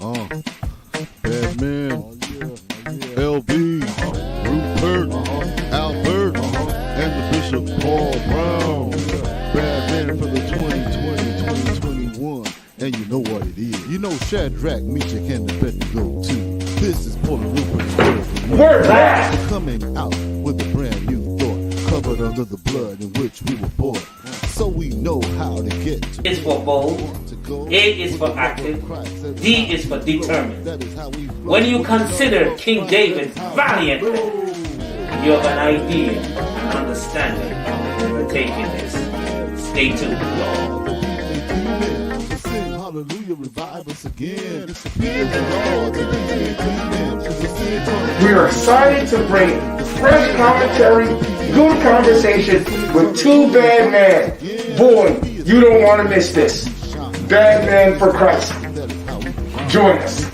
Badman, LB, Rupert, Albert, and the Bishop Paul Brown. Badman for the 2020-2021. And you know what it is. You know Shadrach, Meshach, and Abednego too. This is Paul and Rupert's Word. We're back! Coming out with a brand new thought, covered under the blood in which we were born. So we know how to get to. Is for bold, A is for active, D is for determined. When you consider King David's valiant men, you have an idea and understanding of taking this. Stay tuned. Hallelujah, revive us again. We are excited to bring fresh commentary, good conversation with two bad men. Boy, you don't want to miss this. Bad Man for Christ. Join us.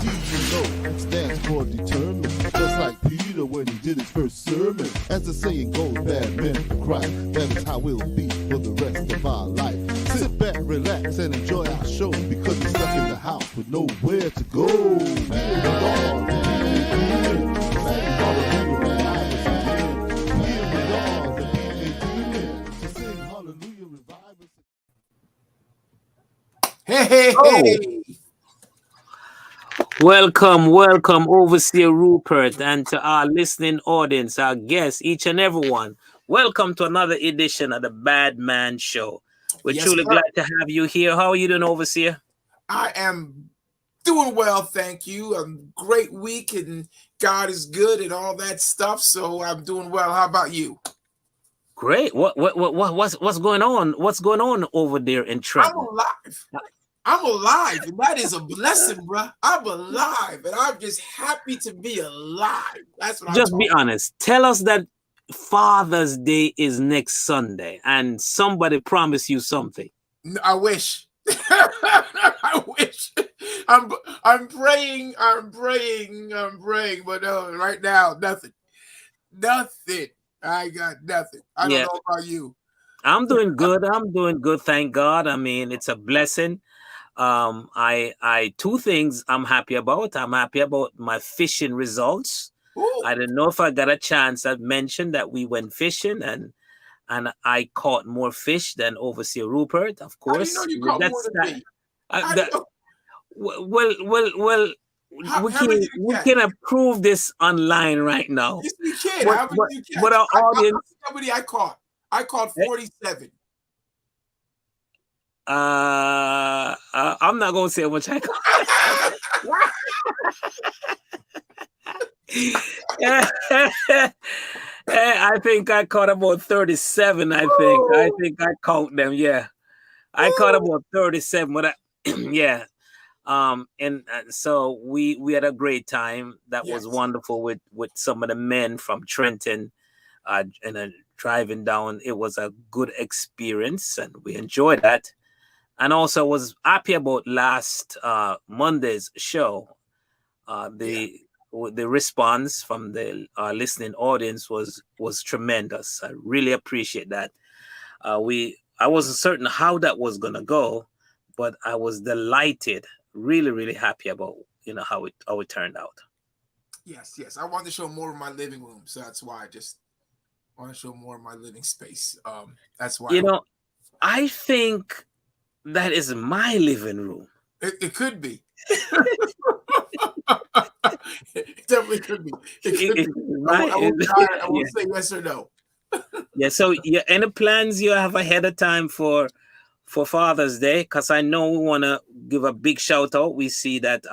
Just like Peter when he did his first sermon. As the saying goes, bad men for Christ. That is how we'll be for the rest of our life. Sit back, relax, and enjoy our show because you're stuck in the house with nowhere to go. Hey. Welcome, Overseer Rupert, and to our listening audience, our guests, each and everyone. Welcome to another edition of the Badman Show. We're truly glad to have you here. How are you doing, Overseer? I am doing well, thank you. A great week, and God is good and all that stuff. So I'm doing well. How about you? Great. What's going on? What's going on over there in Trenton? I'm alive, and that is a blessing, bro. I'm alive, and I'm just happy to be alive. That's what I'm just be honest. Tell us that Father's Day is next Sunday, and somebody promised you something. I wish. I wish. I'm praying, but right now, nothing. I got nothing. I don't know about you. I'm doing good. Thank God. I mean, it's a blessing. I two things I'm happy about. I'm happy about my fishing results. Ooh. I don't know if I got a chance. I mentioned that we went fishing and I caught more fish than Overseer Rupert, of course. How do you know you caught more than me? Well, we can approve this online right now. Yes, we can. But our audience. How many I caught? I caught 47. I'm not gonna say how much I caught. I think I caught about 37. I think I count them. Yeah, I caught about 37. But and so we had a great time. That was wonderful with some of the men from Trenton, and driving down. It was a good experience, and we enjoyed that. And also was happy about last Monday's show. The response from the listening audience was tremendous. I really appreciate that. I wasn't certain how that was gonna go, but I was delighted, really, really happy about how it turned out. Yes. I wanted to show more of my living room, so that's why I just want to show more of my living space. That's why I think that is my living room. It could be. It definitely could be. I won't say yes or no. So any plans you have ahead of time for Father's Day? Because I know we want to give a big shout out. We see that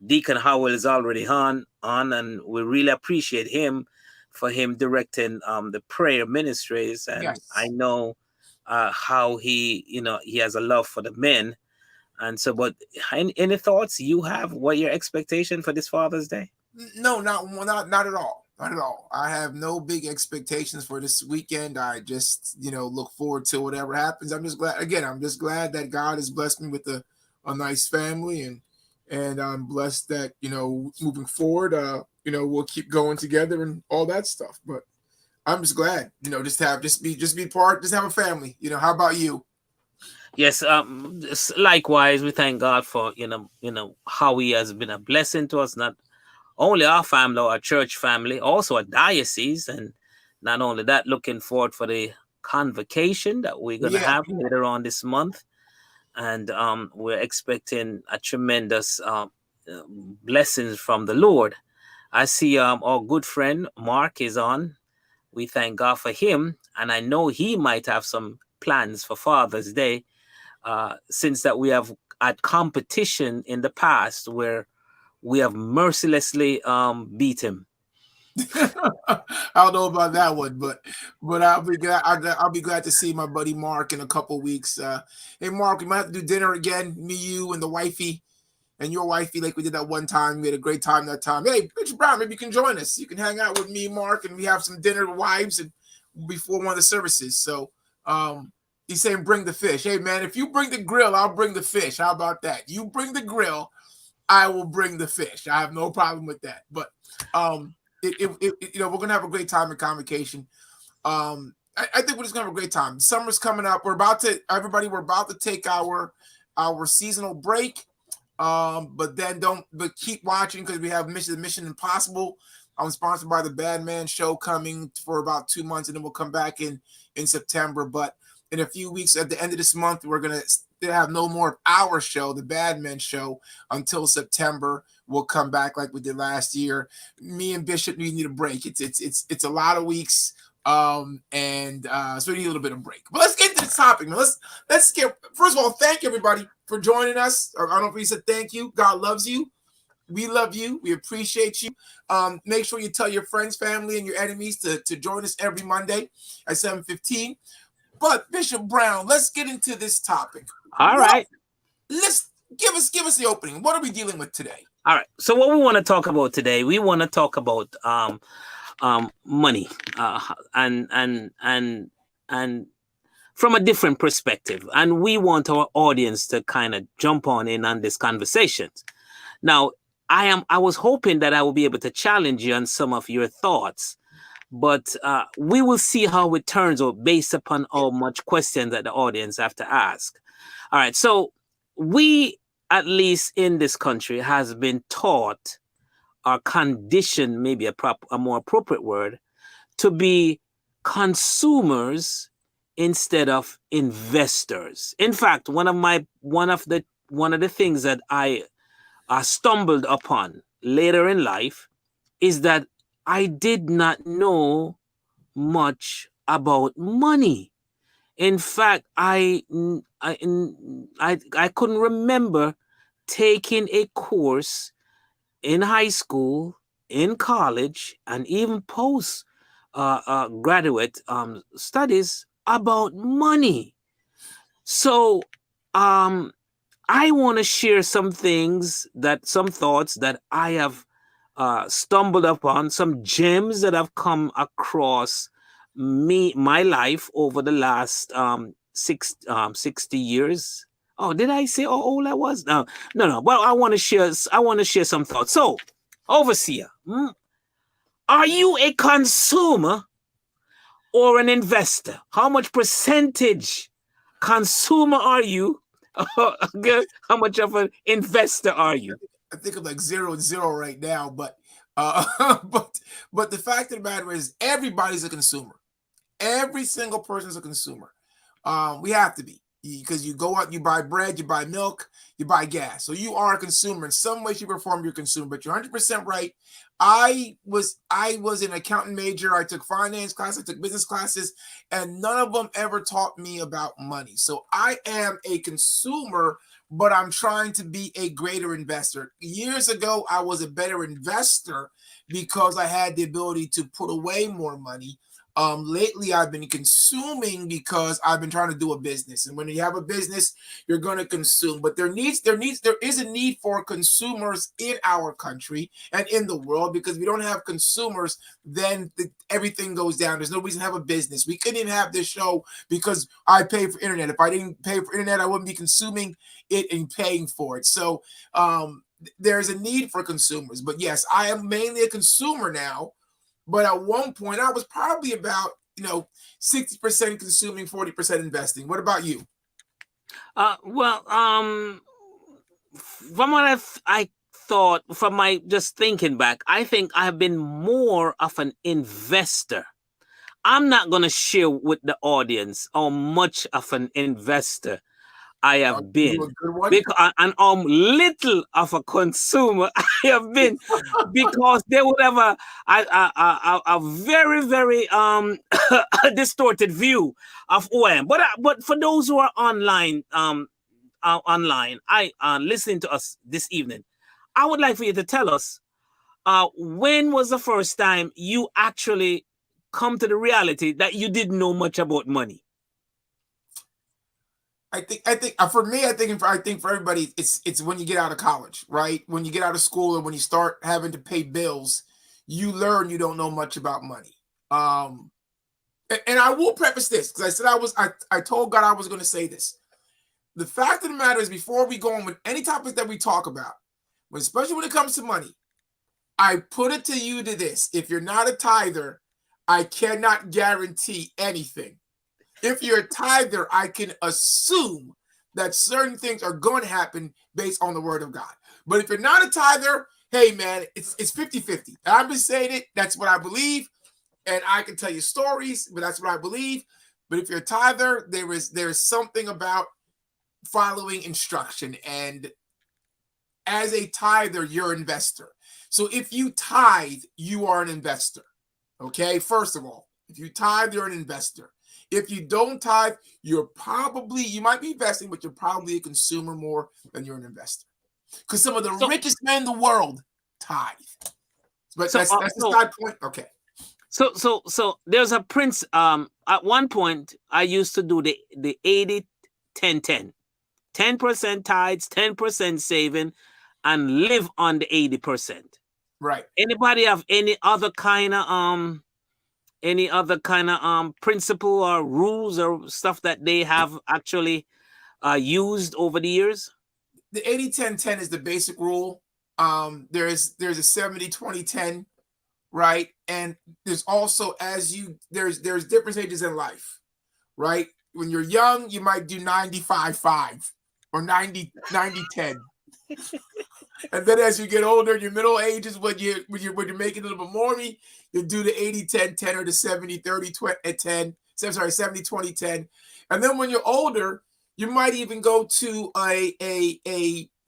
Deacon Howell is already on, and we really appreciate him for him directing the prayer ministries. And I know how he has a love for the men. And so, but any thoughts you have? What your expectation for this Father's Day? No, not at all. Not at all. I have no big expectations for this weekend. I just, look forward to whatever happens. I'm just glad. Again, I'm just glad that God has blessed me with a nice family, and I'm blessed that moving forward, we'll keep going together and all that stuff. But I'm just glad, just have a family. How about you? Yes, likewise, we thank God for how He has been a blessing to us, not only our family, our church family, also a diocese, and not only that, looking forward for the convocation that we're gonna Yeah. have later on this month, and we're expecting a tremendous blessings from the Lord. I see our good friend Mark is on. We thank God for him, and I know he might have some plans for Father's Day, since that we have had competition in the past where we have mercilessly beat him. I don't know about that one, but I'll be glad. I'll be glad to see my buddy Mark in a couple weeks. Hey, Mark, we might have to do dinner again. Me, you, and the wifey, and your wifey, like we did that one time. We had a great time that time. Hey, Bishop Brown, maybe you can join us. You can hang out with me, Mark, and we have some dinner with wives and before one of the services. So, he's saying bring the fish. Hey, man, if you bring the grill, I'll bring the fish. How about that? You bring the grill, I will bring the fish. I have no problem with that. But we're gonna have a great time in convocation. I think we're just gonna have a great time. Summer's coming up. We're about to take our seasonal break. But keep watching because we have Mission Impossible. I'm sponsored by the Badman Show coming for about 2 months, and then we'll come back in September. But in a few weeks, at the end of this month, we're gonna have no more of our show, the Badman Show, until September. We'll come back like we did last year. Me and Bishop, we need a break. It's a lot of weeks. So we need a little bit of break. But let's get into this topic, man. Let's get, first of all, thank everybody for joining us. I don't know if you said thank you. God loves you. We love you. We appreciate you. Make sure you tell your friends, family, and your enemies to join us every Monday at 7:15. But Bishop Brown, let's get into this topic. All right. Let's give us the opening. What are we dealing with today? All right. So what we want to talk about today, we want to talk about money, and from a different perspective, and we want our audience to kind of jump on this conversation. Now, I was hoping that I will be able to challenge you on some of your thoughts, but we will see how it turns out based upon how much questions that the audience have to ask. All right. So we, at least in this country, has been taught or conditioned, maybe a more appropriate word, to be consumers instead of investors. In fact, one of the things that I stumbled upon later in life is that I did not know much about money. In fact, I couldn't remember taking a course in high school, in college, and even post graduate studies about money. So I want to share some thoughts that I have stumbled upon, some gems that have come across my life over the last 60 years. Oh, did I say how old I was? No. Well, I want to share some thoughts. So, overseer, are you a consumer or an investor? How much percentage consumer are you? How much of an investor are you? I think I'm like 0 and 0 right now, but the fact of the matter is everybody's a consumer. Every single person is a consumer. We have to be, because you go out, you buy bread, you buy milk, you buy gas. So you are a consumer in some way, shape, or form. You're a consumer, but you're 100% right. I was an accountant major. I took finance classes, I took business classes, and none of them ever taught me about money. So I am a consumer, but I'm trying to be a greater investor. Years ago, I was a better investor because I had the ability to put away more money. Lately, I've been consuming because I've been trying to do a business. And when you have a business, you're going to consume. But there is a need for consumers in our country and in the world, because we don't have consumers, then everything goes down. There's no reason to have a business. We couldn't even have this show because I pay for internet. If I didn't pay for internet, I wouldn't be consuming it and paying for it. So there's a need for consumers. But yes, I am mainly a consumer now. But at one point, I was probably about 60% consuming, 40% investing. What about you? Well, from what I thought, from my just thinking back, I think I've been more of an investor. I'm not going to share with the audience how much of an investor I have You a been, good one? because and little of a consumer I have been, because they would have a very very distorted view of who I am. But for those who are online I listening to us this evening, I would like for you to tell us when was the first time you actually come to the reality that you didn't know much about money. I think for me, I think for everybody, it's when you get out of college, right? When you get out of school and when you start having to pay bills, you learn you don't know much about money. And I will preface this because I said I told God I was going to say this. The fact of the matter is, before we go on with any topic that we talk about, especially when it comes to money, I put it to you to this: if you're not a tither, I cannot guarantee anything. If you're a tither, I can assume that certain things are going to happen based on the word of God. But if you're not a tither, hey, man, it's 50-50. I'm just saying it. That's what I believe. And I can tell you stories, but that's what I believe. But if you're a tither, there is something about following instruction. And as a tither, you're an investor. So if you tithe, you are an investor. Okay, first of all, if you tithe, you're an investor. If you don't tithe, you might be investing, but you're probably a consumer more than you're an investor. Because some of the richest men in the world tithe. But that's the side point. Okay. So there's a prince. At one point, I used to do the 80-10-10. 10% tithes, 10% saving, and live on the 80%. Right. Anybody have any other kind of principle or rules or stuff that they have actually used over the years? The 80-10-10 is the basic rule. There's a 70-20-10, right? And there's also, there's different stages in life, right? When you're young, you might do 95-5 or 90-10. And then as you get older, in your middle ages, when you're making a little bit more money, you do the 80-10-10 or the 70-30-10. 70-20-10. And then when you're older, you might even go to a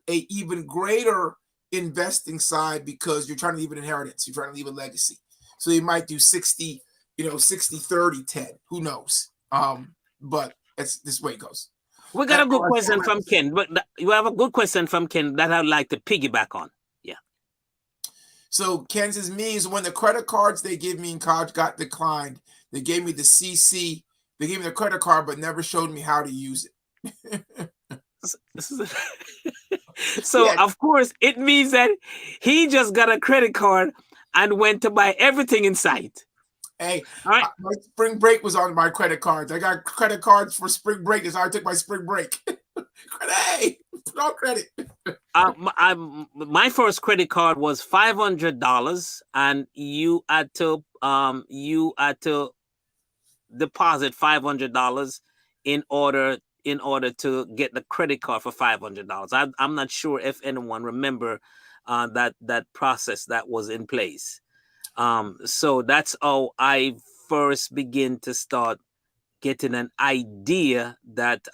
even greater investing side because you're trying to leave an inheritance. You're trying to leave a legacy. So you might do 60-30-10. Who knows? But it's this way it goes. We got a good question from Ken, but you have a good question from Ken that I'd like to piggyback on. Yeah. So Ken says, me is when the credit cards they give me in college got declined. They gave me the CC. They gave me the credit card, but never showed me how to use it. So, yeah. Of course, it means that he just got a credit card and went to buy everything in sight. Hey, right. My spring break was on my credit cards. I got credit cards for spring break. That's how I took my spring break. Hey, no credit. My first credit card was $500, and you had to deposit $500 in order to get the credit card for $500. I'm not sure if anyone remember that process that was in place. So that's how I first begin to start getting an idea that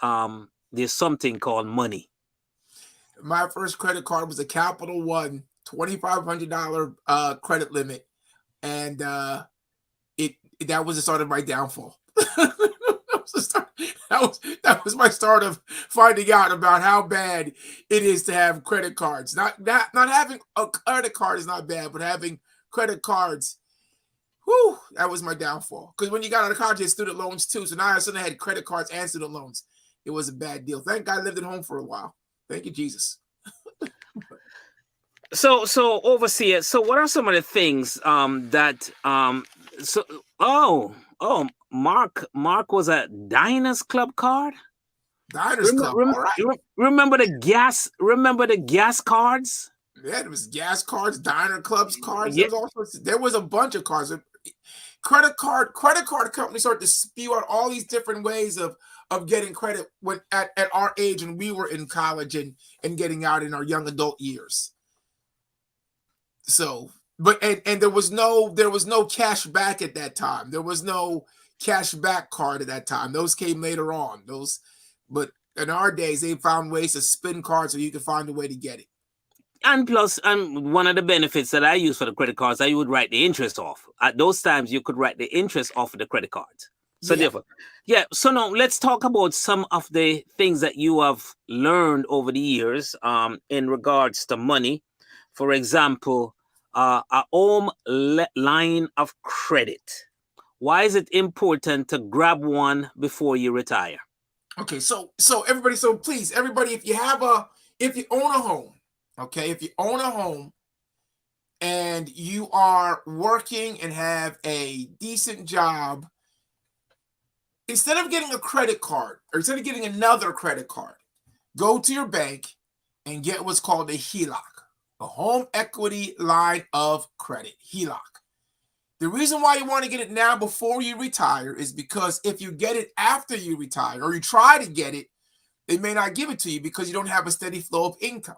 there's something called money. My first credit card was a Capital One $2,500 credit limit, and that was the start of my downfall. That was my start of finding out about how bad it is to have credit cards. Not having a credit card is not bad, but having credit cards, whew, that was my downfall. Because when you got out of college, you had student loans too. So now I suddenly had credit cards and student loans. It was a bad deal. Thank God I lived at home for a while. Thank you, Jesus. So overseer, so what are some of the things Mark was a Diners Club card? Diners Club. All right. Remember the gas cards? Yeah, there was gas cards, diner clubs cards. Yeah. There was a bunch of cards. Credit card companies started to spew out all these different ways of of getting credit when at our age when we were in college and getting out in our young adult years. So, but and there was no cash back at that time. There was no cash back card at that time. Those came later on. But in our days, they found ways to spin cards so you could find a way to get it. And plus, one of the benefits that I use for the credit cards, I would write the interest off. At those times, you could write the interest off of the credit cards. So therefore, so now let's talk about some of the things that you have learned over the years in regards to money. For example, a home line of credit. Why is it important to grab one before you retire? Okay, so everybody, please, everybody, if you own a home, okay, if you own a home and you are working and have a decent job, instead of getting a credit card or instead of getting another credit card, go to your bank and get what's called a HELOC, a home equity line of credit, HELOC. The reason why you want to get it now before you retire is because if you get it after you retire or you try to get it, they may not give it to you because you don't have a steady flow of income.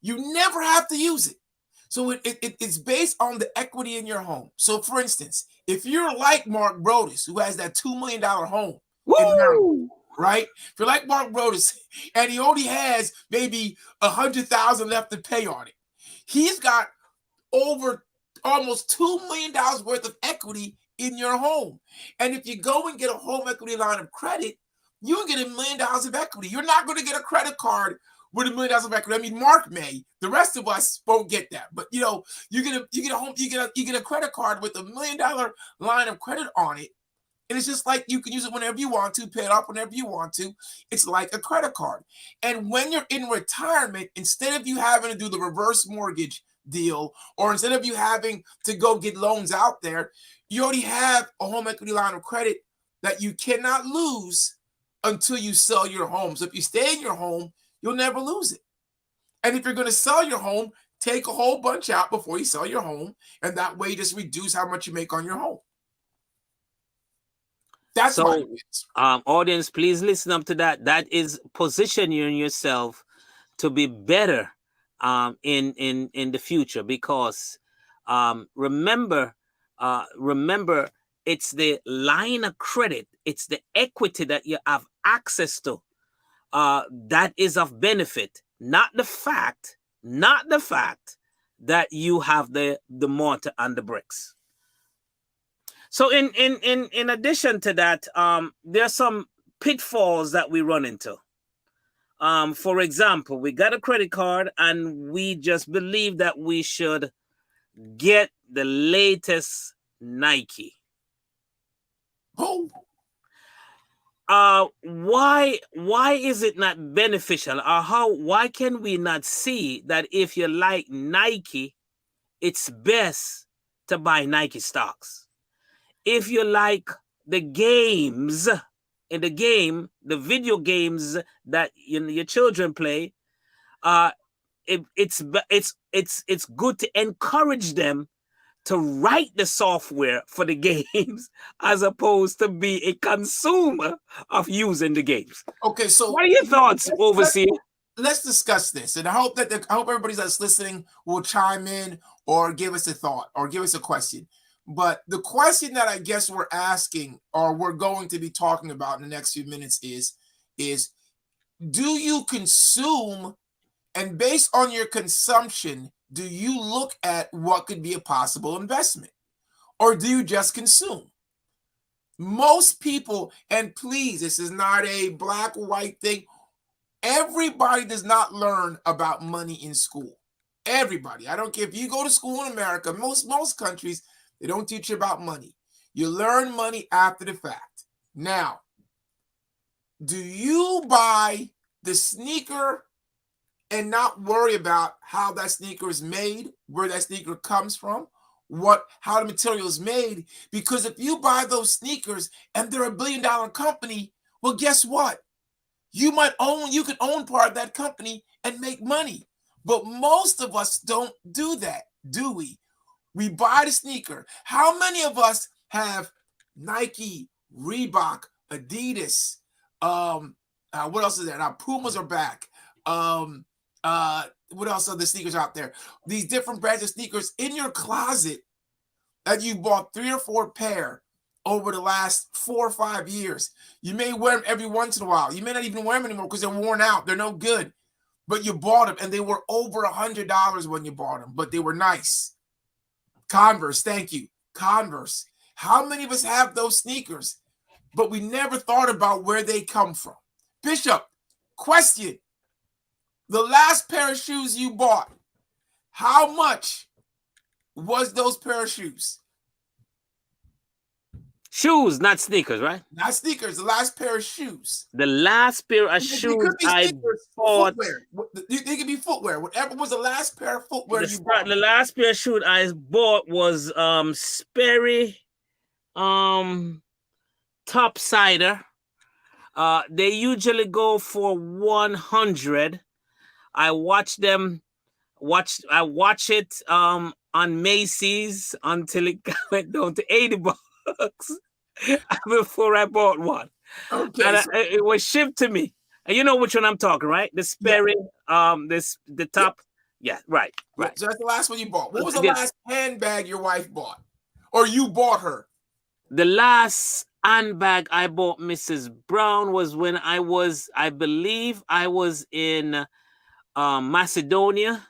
You never have to use it. So it's based on the equity in your home. So for instance, if you're like Mark Brodus, who has that $2 million home in Maryland, right? If you're like Mark Brodus and he only has maybe $100,000 left to pay on it, he's got over almost $2 million worth of equity in your home. And if you go and get a home equity line of credit, you can get $1 million of equity. You're not going to get a credit card with $1 million of equity. I mean, Mark may. The rest of us won't get that. But you get a credit card with $1 million line of credit on it. And it's just like you can use it whenever you want to, pay it off whenever you want to. It's like a credit card. And when you're in retirement, instead of you having to do the reverse mortgage deal, or instead of you having to go get loans out there, you already have a home equity line of credit that you cannot lose until you sell your home. So if you stay in your home, you'll never lose it. And if you're going to sell your home, take a whole bunch out before you sell your home, and that way you just reduce how much you make on your home. That's so, audience, please listen up to that. That is positioning yourself to be better in the future, because remember, it's the line of credit, it's the equity that you have access to that is of benefit, not the fact that you have the mortar and the bricks. So in addition to that, there are some pitfalls that we run into. For example, we got a credit card and we just believe that we should get the latest Nike. Oh. Why is it not beneficial? Or why can we not see that if you like Nike, it's best to buy Nike stocks? If you like the games in the game, the video games that your children play, it's good to encourage them to write the software for the games as opposed to be a consumer of using the games. Okay, so what are your thoughts, Overseer? Let's discuss this, and I hope everybody that's listening will chime in or give us a thought or give us a question. But the question that I guess we're asking, or we're going to be talking about in the next few minutes, is do you consume, and based on your consumption, do you look at what could be a possible investment, or do you just consume? Most people, and please, this is not a black or white thing. Everybody does not learn about money in school. Everybody. I don't care if you go to school in America, most countries, they don't teach you about money. You learn money after the fact. Now, do you buy the sneaker and not worry about how that sneaker is made, where that sneaker comes from, how the material is made? Because if you buy those sneakers and they're $1 billion company, well, guess what? You could own part of that company and make money. But most of us don't do that, do we? We buy the sneaker. How many of us have Nike, Reebok, Adidas, What else is there? Now Pumas are back. What else are the sneakers out there? These different brands of sneakers in your closet that you bought 3 or 4 pair over the last 4 or 5 years. You may wear them every once in a while. You may not even wear them anymore because they're worn out. They're no good. But you bought them and they were over $100 when you bought them, but they were nice. Converse, thank you. Converse. How many of us have those sneakers, but we never thought about where they come from? Bishop, question. The last pair of shoes you bought, how much was those pair of shoes? Shoes, not sneakers, right? Not sneakers, the last pair of shoes. The last pair of shoes I bought. Footwear. They could be footwear. Whatever was the last pair of footwear you bought? The last pair of shoes I bought was Sperry Topsider. They usually go for 100. I watch it on Macy's until it went down to $80 before I bought one. Okay, and it was shipped to me. And you know which one I'm talking, right? The Sperry, the top. Yeah, right. So that's the last one you bought. What was the last handbag your wife bought, or you bought her? The last handbag I bought Mrs. Brown was when I believe I was in Macedonia.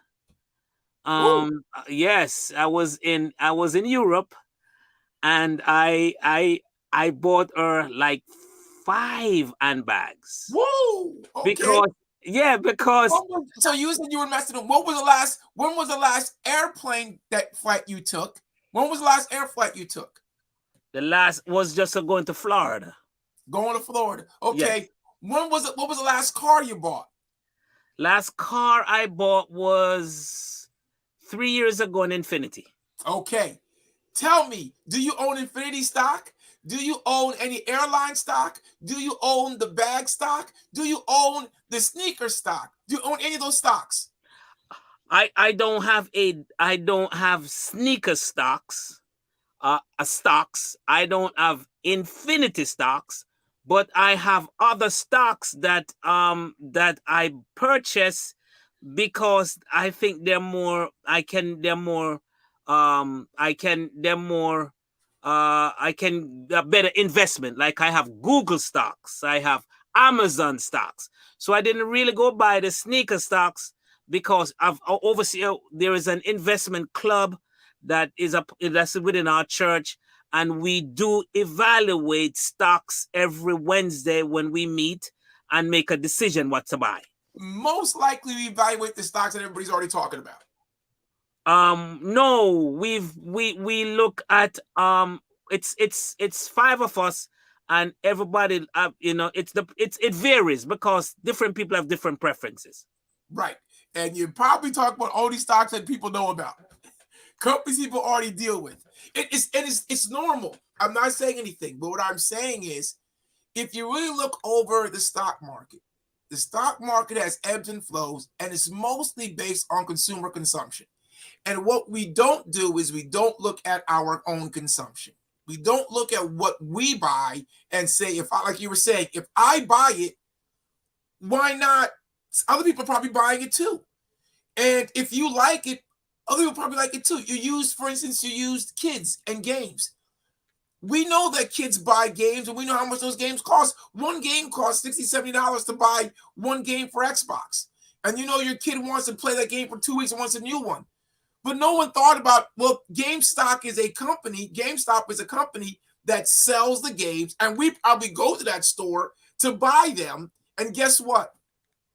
Yes, I was in Europe, and I bought her like 5 handbags. Whoa! Okay. Because so you said you were in Macedonia. When was the last airplane flight you took? When was the last air flight you took? The last was just going to Florida. Going to Florida. Okay. Yes. What was the last car you bought? Last car I bought was 3 years ago in Infinity. Okay. Tell me, do you own Infinity stock? Do you own any airline stock? Do you own the bag stock? Do you own the sneaker stock? Do you own any of those stocks? I don't have sneaker stocks. Stocks. I don't have Infinity stocks, but I have other stocks that I purchase because I think they're better investment. Like I have Google stocks, I have Amazon stocks. So I didn't really go buy the sneaker stocks because there is an investment club that's within our church, and we do evaluate stocks every Wednesday when we meet and make a decision what to buy. Most likely we evaluate the stocks that everybody's already talking about. No, we look at it's 5 of us, and everybody it varies because different people have different preferences. Right. And you probably talk about all these stocks that people know about. Companies people already deal with. It's normal. I'm not saying anything, but what I'm saying is if you really look over the stock market has ebbs and flows, and it's mostly based on consumer consumption. And what we don't do is we don't look at our own consumption. We don't look at what we buy and say, like you were saying, if I buy it, why not? Other people are probably buying it too. And if you like it, other people probably like it too. For instance, you used kids and games. We know that kids buy games, and we know how much those games cost. One game costs $60, $70 to buy one game for Xbox. And you know your kid wants to play that game for 2 weeks and wants a new one. But no one thought about, well, GameStop is a company that sells the games, and we probably go to that store to buy them. And guess what?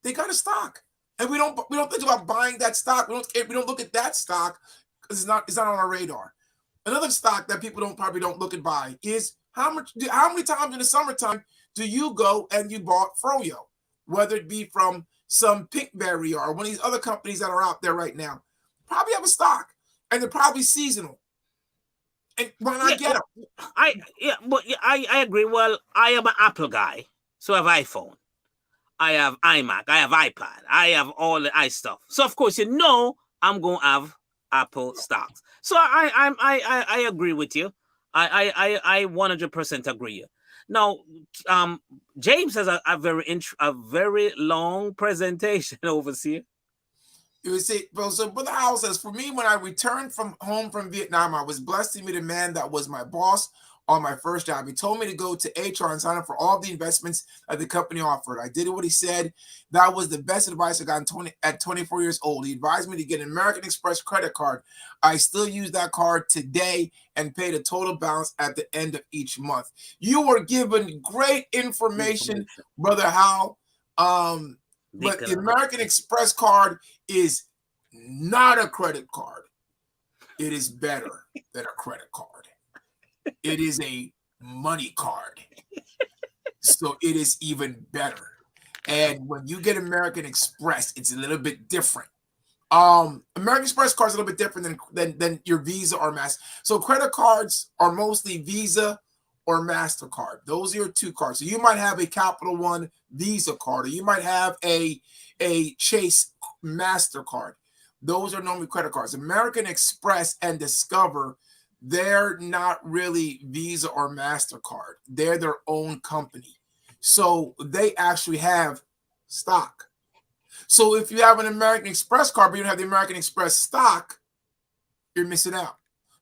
They got a stock. And we don't think about buying that stock. We don't look at that stock because it's not on our radar. Another stock that people probably don't look and buy is how many times in the summertime do you go and you bought Froyo, whether it be from some Pinkberry or one of these other companies that are out there right now. Probably have a stock, and they're probably seasonal. And why not get them? I agree. Well, I am an Apple guy, so I have iPhone, I have iMac, I have iPad, I have all the stuff. So of course, I'm going to have Apple stocks. So I agree with you. I 100% agree. Now, James has a very long presentation, overseer. You see, bro. So Brother Howell says, for me, when I returned from home from Vietnam, I was blessed to meet a man that was my boss on my first job. He told me to go to HR and sign up for all the investments that the company offered. I did what he said. That was the best advice I got at 24 years old. He advised me to get an American Express credit card. I still use that card today and pay the total balance at the end of each month. You were given great information. Brother Howell. But the American Express card is not a credit card. It is better than a credit card. It is a money card. So it is even better. And when you get American Express, it's a little bit different. American Express card is a little bit different than your Visa or Master. So credit cards are mostly Visa or MasterCard. Those are your two cards. So you might have a Capital One Visa card, or you might have a Chase MasterCard. Those are normally credit cards. American Express and Discover, they're not really Visa or MasterCard. They're their own company. So they actually have stock. So if you have an American Express card, but you don't have the American Express stock, you're missing out,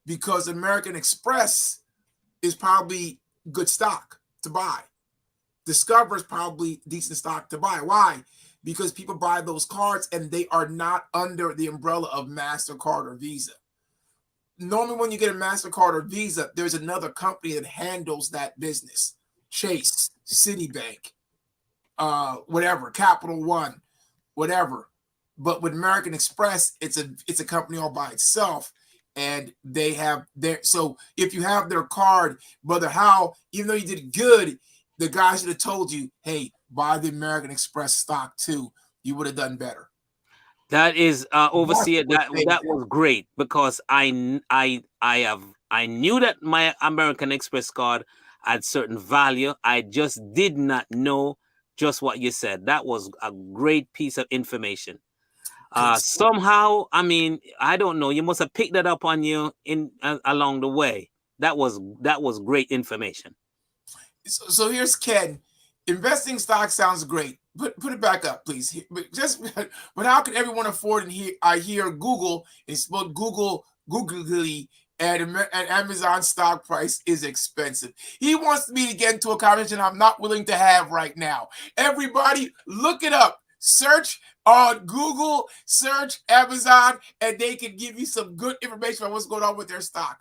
because American Express is probably good stock to buy. Discover is probably decent stock to buy. Why? Because people buy those cards and they are not under the umbrella of MasterCard or Visa. Normally when you get a MasterCard or Visa, there's another company that handles that business. Chase, Citibank, whatever, Capital One, whatever. But with American Express, it's a company all by itself. And they have their, so if you have their card, Brother Howell, even though you did good, the guy should have told you, hey, buy the American Express stock too. You would have done better. That is overseer. That was great, because I knew that my American Express card had certain value. I just did not know just what you said. That was a great piece of information. Somehow, I mean, I don't know. You must have picked that up on you along the way. That was great information. So here's Ken. Investing stock sounds great. Put it back up, please. But how can everyone afford? And I hear Google is spelled googly, and Amazon stock price is expensive. He wants me to get into a conversation I'm not willing to have right now. Everybody, look it up. Search on Google, search Amazon, and they can give you some good information on what's going on with their stock.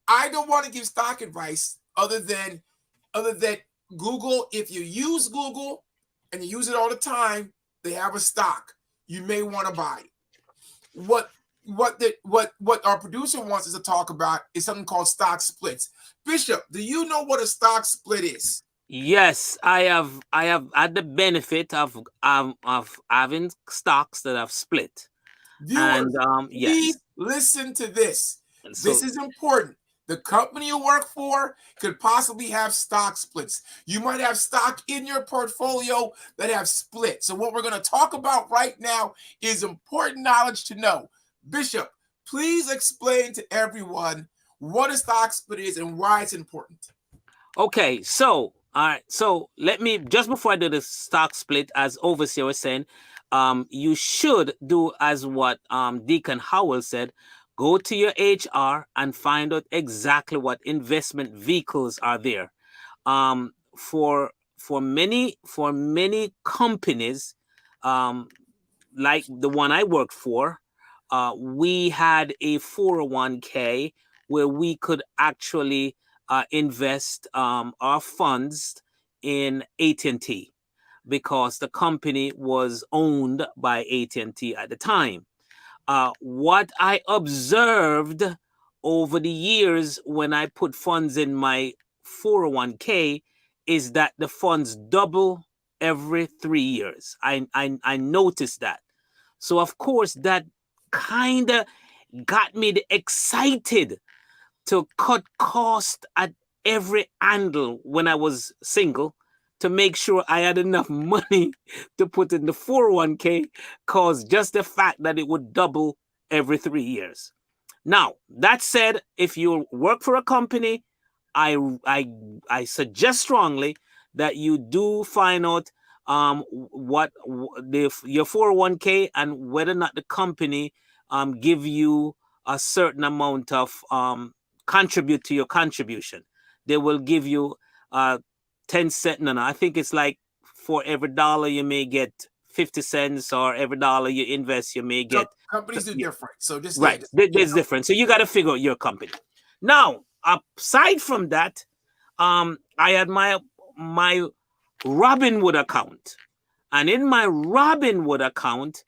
I don't want to give stock advice other than Google. If you use Google and you use it all the time, they have a stock. You may want to buy it. What our producer wants us to talk about is something called stock splits. Bishop, do you know what a stock split is? Yes, I have had the benefit of having stocks that have split. Viewers, and yes, please listen to this. This is important. The company you work for could possibly have stock splits. You might have stock in your portfolio that have split. So what we're going to talk about right now is important knowledge to know. Bishop, please explain to everyone what a stock split is and why it's important. Okay, so all right, so let me, just before I do the stock split, as overseer was saying, you should do as what Deacon Howell said. Go to your HR and find out exactly what investment vehicles are there. For many companies, like the one I worked for, we had a 401k where we could actually invest our funds in AT&T, because the company was owned by AT&T at the time. What I observed over the years when I put funds in my 401k is that the funds double every 3 years. I noticed that. So of course that kind of got me excited to cut cost at every angle when I was single, to make sure I had enough money to put in the 401k, cause just the fact that it would double every 3 years. Now, that said, if you work for a company, I suggest strongly that you do find out your 401k and whether or not the company give you a certain amount of contribute to your contribution. They will give you 10 cents. No, I think it's like for every dollar you may get 50 cents, or every dollar you invest you may get. Companies do different. So just right. There's different. So you got to figure out your company. Now, aside from that, I had my Robinhood account, and in my Robinhood account,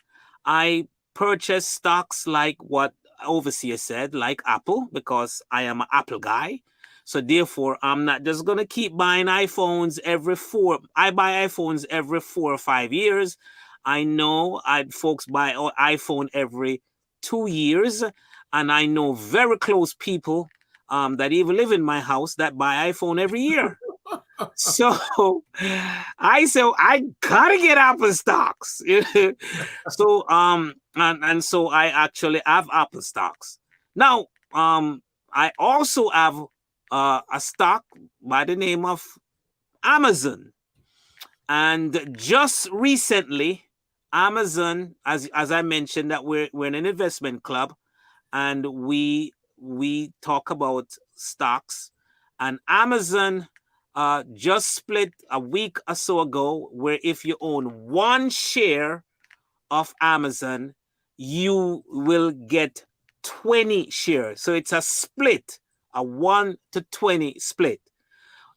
I purchased stocks like what Overseer said, like Apple, because I am an Apple guy. So therefore, I'm not just going to keep buying iPhones I buy iPhones every 4 or 5 years. I know folks buy an iPhone every 2 years. And I know very close people that even live in my house that buy iPhone every year. So I said, I gotta get Apple stocks. So and so I actually have Apple stocks. Now I also have a stock by the name of Amazon. And just recently, Amazon, as I mentioned, that we're in an investment club, and we talk about stocks, and Amazon just split a week or so ago, where if you own one share of Amazon, you will get 20 shares. So it's a split, a 1 to 20 split.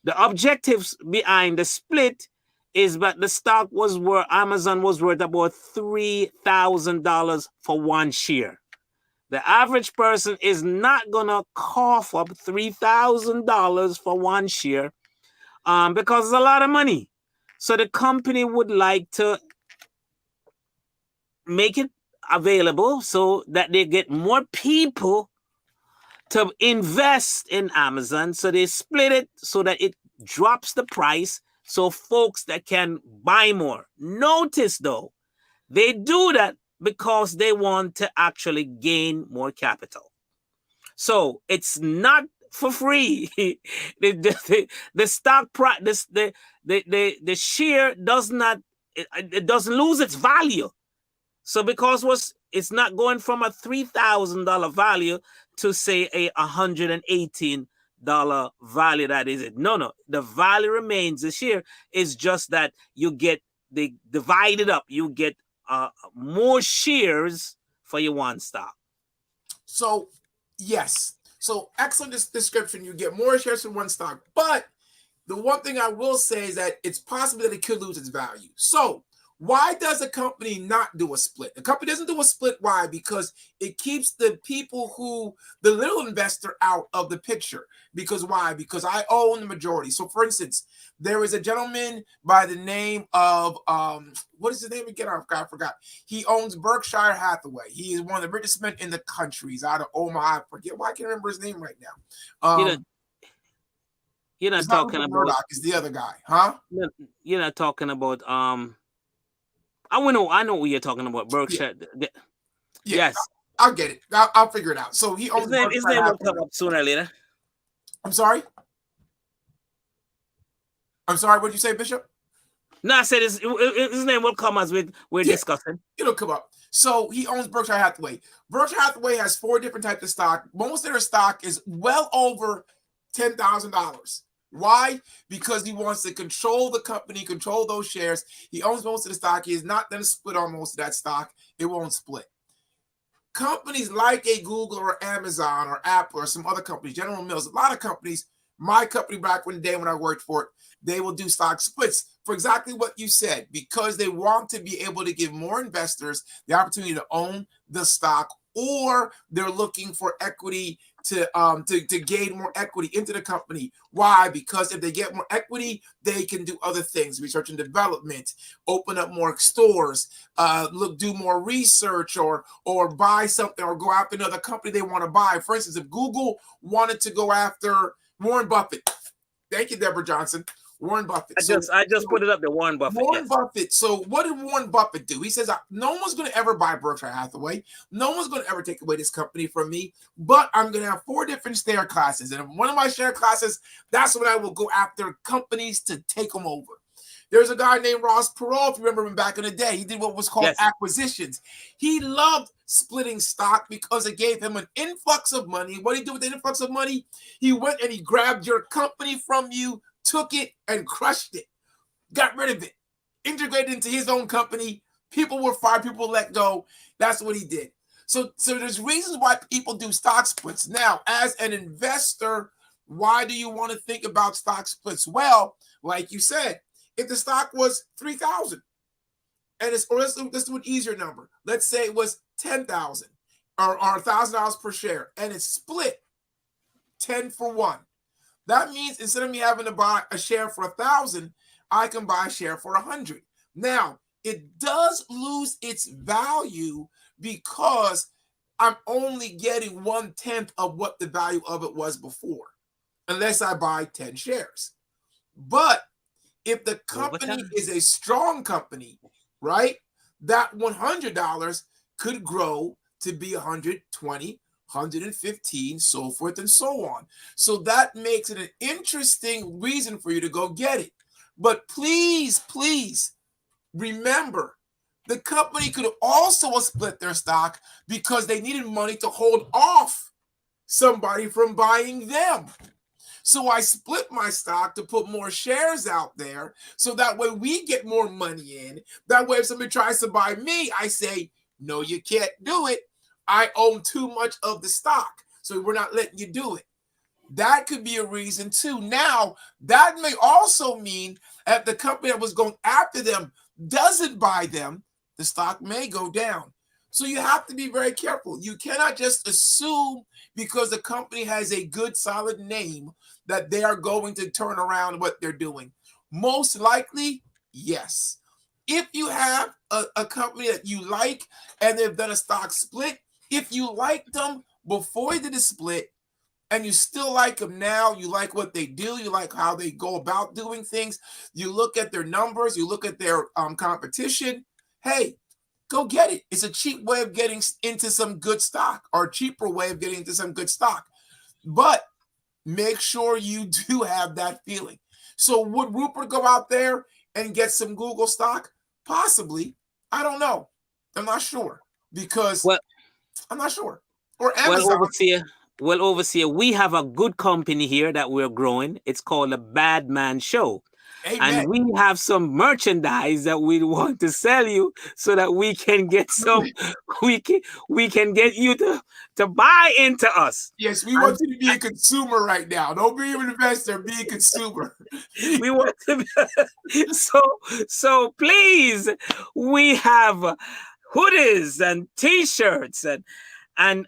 The objectives behind the split is that the stock was worth, Amazon was worth about $3,000 for one share. The average person is not going to cough up $3,000 for one share because it's a lot of money. So the company would like to make it available so that they get more people to invest in Amazon. So they split it so that it drops the price so folks that can buy more. Notice though, they do that because they want to actually gain more capital. So it's not for free. The stock price, the share does not, it doesn't lose its value. So because it's not going from a $3,000 value to say a $118 value that is it. No, the value remains the share. It's just that you get they divide it up. You get more shares for your one stock. So yes, so excellent description. You get more shares for one stock, but the one thing I will say is that it's possible that it could lose its value. So why does a company not do a split? The company doesn't do a split. Why? Because it keeps the people the little investor out of the picture. Because why? Because I own the majority. So for instance, there is a gentleman by the name of, what is his name again? I forgot. He owns Berkshire Hathaway. He is one of the richest men in the country. He's out of Omaha. I forget why I can't remember his name right now. You're not talking about Murdoch. It's the other guy, huh? You're not talking about I know what you're talking about. Berkshire. Yeah. Yes. I'll get it. I'll figure it out. So he owns his name will come up sooner or later. I'm sorry? What did you say, Bishop? No, I said his name will come as we're discussing. It'll come up. So he owns Berkshire Hathaway. Berkshire Hathaway has 4 different types of stock. Most of their stock is well over $10,000. Why? Because he wants to control the company, control those shares. He owns most of the stock. He is not going to split on most of that stock. It won't split. Companies like a Google or Amazon or Apple or some other companies, General Mills, a lot of companies, my company back in the day when I worked for it, they will do stock splits for exactly what you said, because they want to be able to give more investors the opportunity to own the stock, or they're looking for equity to gain more equity into the company. Why? Because if they get more equity, they can do other things, research and development, open up more stores, do more research, or buy something, or go after another company they want to buy. For instance, if Google wanted to go after Warren Buffett, thank you, Deborah Johnson. Warren Buffett. I just put it up there. Warren Buffett. Warren Yes. Buffett. So what did Warren Buffett do? He says, no one's going to ever buy Berkshire Hathaway. No one's going to ever take away this company from me, but I'm going to have 4 different share classes. And one of my share classes, that's when I will go after companies to take them over. There's a guy named Ross Perot, if you remember him back in the day. He did what was called acquisitions. He loved splitting stock because it gave him an influx of money. What did he do with the influx of money? He went and he grabbed your company from you, took it, and crushed it. Got rid of it. Integrated into his own company. People were fired. People were let go. That's what he did. So there's reasons why people do stock splits. Now, as an investor, why do you want to think about stock splits? Well, like you said, if the stock was 3,000, and let's do an easier number. Let's say it was 10,000 or $1,000 per share, and it's split 10 for 1. That means instead of me having to buy a share for 1,000, I can buy a share for 100. Now, it does lose its value because I'm only getting 1/10 of what the value of it was before, unless I buy 10 shares. But if the company is a strong company, right, that $100 could grow to be 120, 115, so forth and so on. So that makes it an interesting reason for you to go get it. But please, please remember, the company could also have split their stock because they needed money to hold off somebody from buying them. So I split my stock to put more shares out there so that way we get more money in. That way if somebody tries to buy me, I say, no, you can't do it. I own too much of the stock, so we're not letting you do it. That could be a reason too. Now, that may also mean that the company that was going after them doesn't buy them, the stock may go down. So you have to be very careful. You cannot just assume because the company has a good, solid name that they are going to turn around what they're doing. Most likely, yes. If you have a company that you like and they've done a stock split, if you liked them before they did a split and you still like them now, you like what they do, you like how they go about doing things, you look at their numbers, you look at their competition, hey, go get it. It's a cheap way of getting into some good stock, or a cheaper way of getting into some good stock. But make sure you do have that feeling. So would Rupert go out there and get some Google stock? Possibly. I don't know. I'm not sure because I'm not sure. Or Amazon. Overseer, we have a good company here that we're growing. It's called the Badman Show. Amen. And we have some merchandise that we want to sell you so that we can get some, we can get you to buy into us. Yes, we want you to be a consumer right now. Don't be an investor, be a consumer. We want to be, so please, we have hoodies and t-shirts and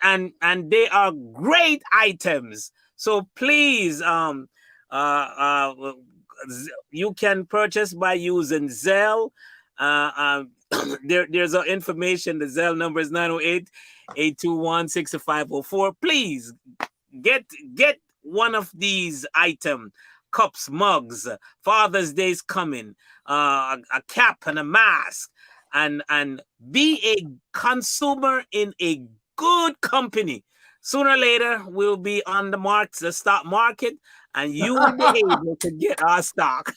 they are great items. So please, you can purchase by using Zelle. There's information. The Zelle number is 908-821-6504. Please get one of these items. Cups, mugs. Father's Day is coming. A cap and a mask. And be a consumer in a good company. Sooner or later, we'll be on the stock market, and you will be able to get our stock.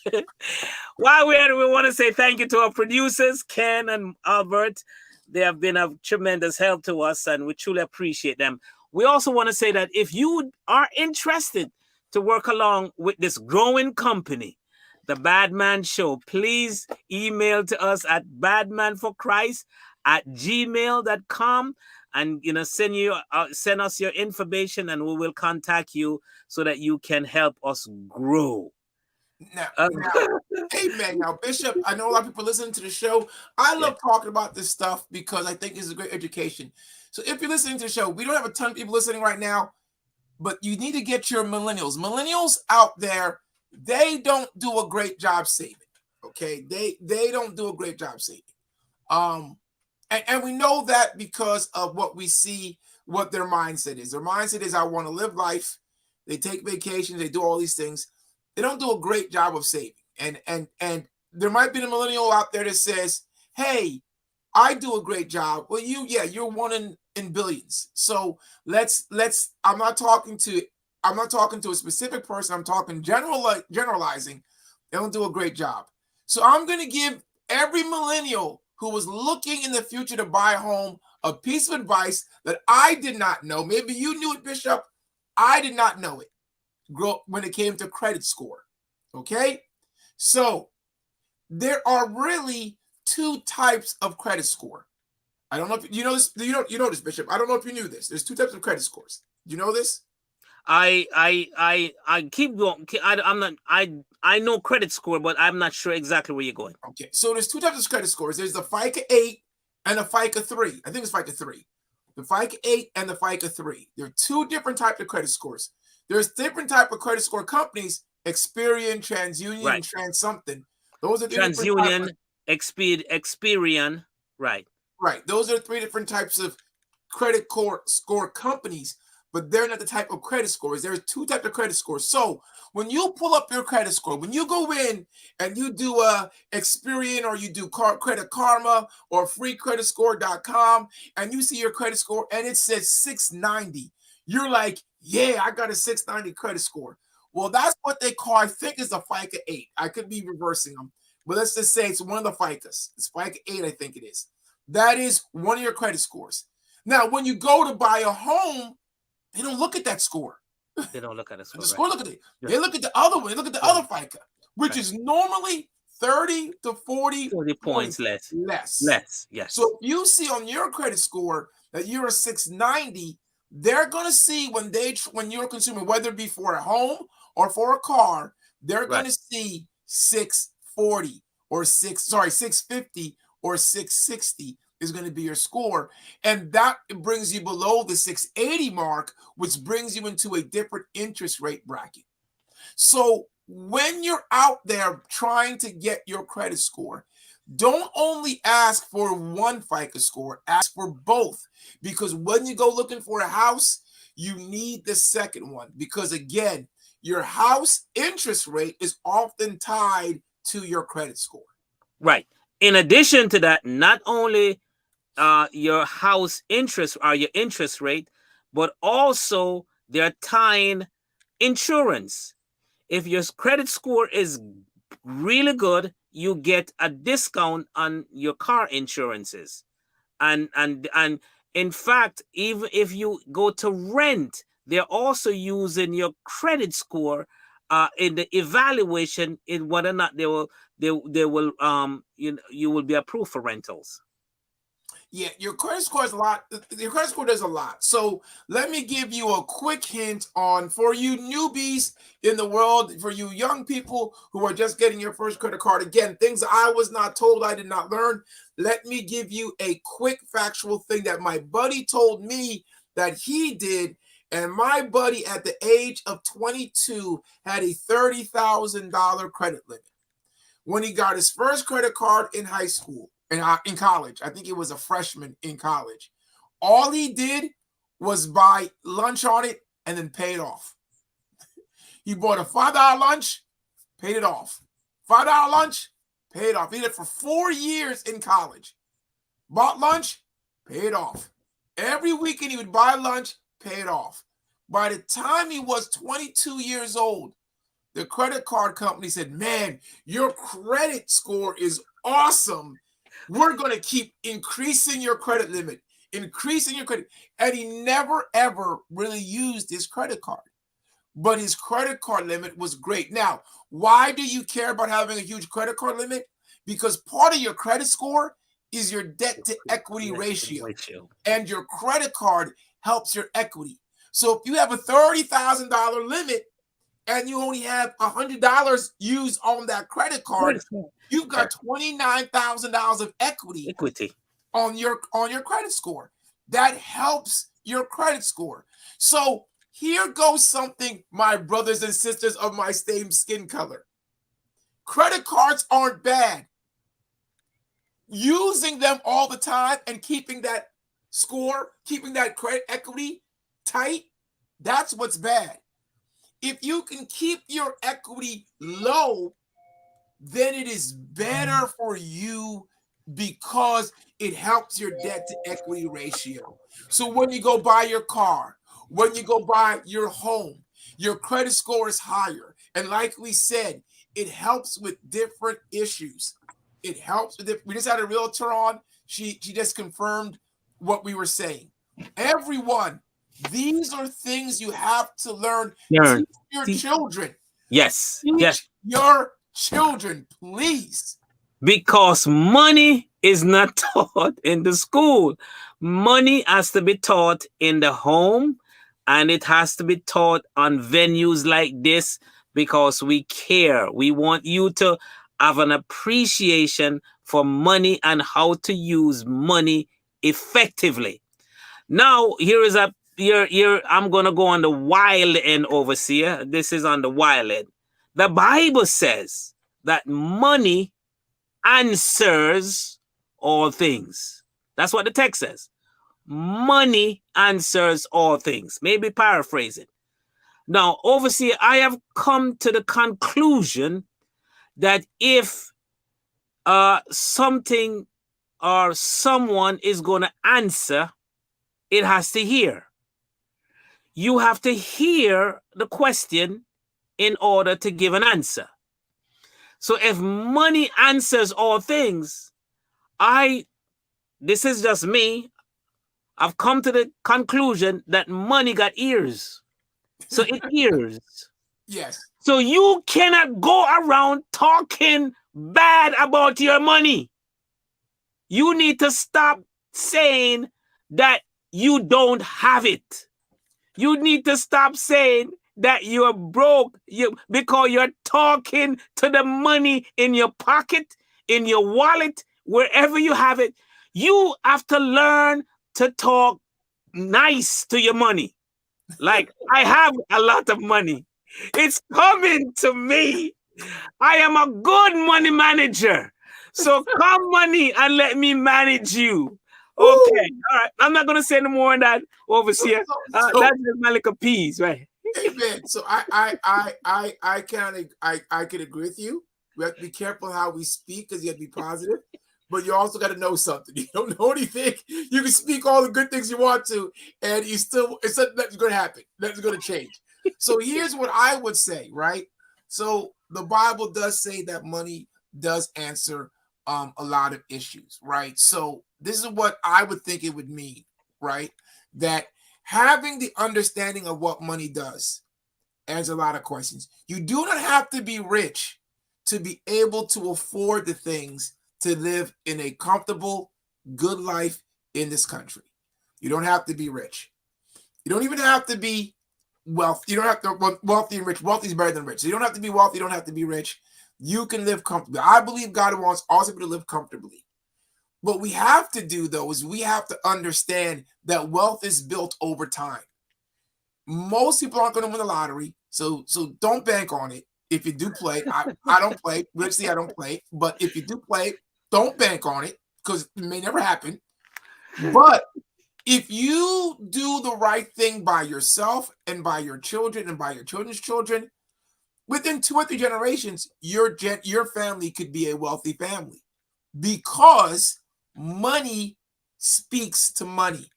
While we're at it, we want to say thank you to our producers, Ken and Albert. They have been of tremendous help to us, and we truly appreciate them. We also want to say that if you are interested to work along with this growing company, the Badman Show, please email to us at badmanforchrist@gmail.com. And send us your information, and we will contact you so that you can help us grow. Now, amen. Now, Bishop, I know a lot of people listening to the show. I love talking about this stuff because I think it's a great education. So if you're listening to the show, we don't have a ton of people listening right now, but you need to get your millennials. Millennials out there, they don't do a great job saving. Okay, they don't do a great job saving. And we know that because of what we see, what their mindset is. Their mindset is, I want to live life. They take vacations. They do all these things. They don't do a great job of saving. And there might be a millennial out there that says, hey, I do a great job. Well, you're one in billions. So let's I'm not talking to a specific person. I'm talking generalizing. They don't do a great job. So I'm going to give every millennial who was looking in the future to buy a home a piece of advice that I did not know. Maybe you knew it, Bishop. I did not know it when it came to credit score. Okay? So there are really two types of credit score. I don't know if you know this. You know this, Bishop. I don't know if you knew this. There's two types of credit scores. Do you know this? I keep going. I know credit score, but I'm not sure exactly where you're going. Okay, so there's two types of credit scores. There's the FICA 8 and the FICA 3. I think it's FICA 3. The FICA 8 and the FICA 3. There are two different types of credit scores. There's different type of credit score companies: Experian, TransUnion, Right. and Trans something. Those are TransUnion, Experian, right. Right. Those are three different types of credit score companies, but they're not the type of credit scores. There's two types of credit scores. So when you pull up your credit score, when you go in and you do a Experian or you do Credit Karma or freecreditscore.com and you see your credit score and it says 690, you're like, yeah, I got a 690 credit score. Well, that's what they call, I think is a FICA 8. I could be reversing them, but let's just say it's one of the FICAs. It's FICA 8, I think it is. That is one of your credit scores. Now, when you go to buy a home, they don't look at that score. They don't look at the score. The score, look at it. Yeah. They look at the other one. They look at the other FICA, which is normally 30 to 40 points less. Yes. So if you see on your credit score that you're a 690, they're going to see when you're a consumer, whether it be for a home or for a car, they're going to see 640 or 650 or 660 is going to be your score. And that brings you below the 680 mark, which brings you into a different interest rate bracket. So when you're out there trying to get your credit score, don't only ask for one FICA score, ask for both. Because when you go looking for a house, you need the second one. Because again, your house interest rate is often tied to your credit score. Right. In addition to that, not only your house interest or your interest rate, but also they're tying insurance. If your credit score is really good, you get a discount on your car insurances. And in fact, even if you go to rent, they're also using your credit score in the evaluation in whether or not you will be approved for rentals. Yeah, your credit score is a lot. Your credit score does a lot. So let me give you a quick hint on, for you newbies in the world, for you young people who are just getting your first credit card. Again, things I was not told, I did not learn. Let me give you a quick factual thing that my buddy told me that he did. And my buddy at the age of 22 had a $30,000 credit limit. When he got his first credit card in high school, in college, I think he was a freshman in college, all he did was buy lunch on it and then pay it off. He bought a $5 lunch, paid it off. $5 lunch, paid it off. He did it for 4 years in college. Bought lunch, paid it off. Every weekend he would buy lunch, pay it off. By the time he was 22 years old, the credit card company said, man, your credit score is awesome. We're going to keep increasing your credit limit, increasing your credit. And he never, ever really used his credit card. But his credit card limit was great. Now, why do you care about having a huge credit card limit? Because part of your credit score is your debt to equity ratio. And your credit card helps your equity. So if you have a $30,000 limit and you only have $100 used on that credit card, you've got $29,000 of equity on your credit score. That helps your credit score. So here goes something, my brothers and sisters of my same skin color. Credit cards aren't bad. Using them all the time and keeping that score, keeping that credit equity tight, that's what's bad. If you can keep your equity low, then it is better for you because it helps your debt to equity ratio. So when you go buy your car, when you go buy your home, your credit score is higher. And like we said, it helps with different issues. It helps with it. We just had a realtor on. She just confirmed what we were saying. Everyone, these are things you have to learn. Teach your children. Yes. Teach your children, please. Because money is not taught in the school. Money has to be taught in the home, and it has to be taught on venues like this because we care. We want you to have an appreciation for money and how to use money effectively. Now, I'm going to go on the wild end, overseer. This is on the wild end. The Bible says that money answers all things. That's what the text says. Money answers all things. Maybe paraphrasing. Now, overseer, I have come to the conclusion that if something or someone is going to answer, it has to hear. You have to hear the question in order to give an answer. So if money answers all things, this is just me, I've come to the conclusion that money got ears. So it hears. Yes. So you cannot go around talking bad about your money. You need to stop saying that you don't have it. You need to stop saying that you're broke because you're talking to the money in your pocket, in your wallet, wherever you have it. You have to learn to talk nice to your money. Like, I have a lot of money. It's coming to me. I am a good money manager. So come money and let me manage you. Okay, all right. I'm not gonna say no more on that, overseer. That's just my little piece, right? Amen. So I can agree with you. We have to be careful how we speak because you have to be positive. But you also got to know something. You don't know anything. You can speak all the good things you want to, and it's nothing's going to happen. Nothing's going to change. So here's what I would say, right? So the Bible does say that money does answer a lot of issues, right? So this is what I would think it would mean, right? That having the understanding of what money does answers a lot of questions. You do not have to be rich to be able to afford the things to live in a comfortable, good life in this country. You don't have to be rich. You don't even have to be wealthy. You don't have to wealthy and rich. Wealthy is better than rich. So you don't have to be wealthy. You don't have to be rich. You can live comfortably. I believe God wants all people to live comfortably. What we have to do, though, is we have to understand that wealth is built over time. Most people aren't going to win the lottery, so don't bank on it. If you do play, I don't play. Richly, I don't play. But if you do play, don't bank on it because it may never happen. But if you do the right thing by yourself and by your children and by your children's children, within 2 or 3 generations, your family could be a wealthy family because money speaks to money,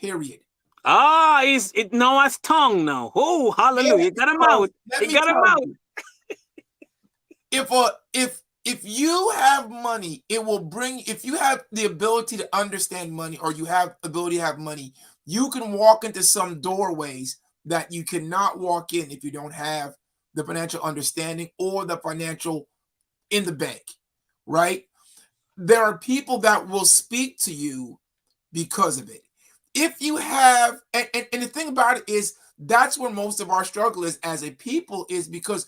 period. Ah, it now has tongue now. Oh, hallelujah. You got him out. You got him out. If you have money, it will bring, if you have the ability to understand money or you have the ability to have money, you can walk into some doorways that you cannot walk in if you don't have the financial understanding or the financial in the bank, right? There are people that will speak to you because of it. If you have, and the thing about it is, that's where most of our struggle is as a people, is because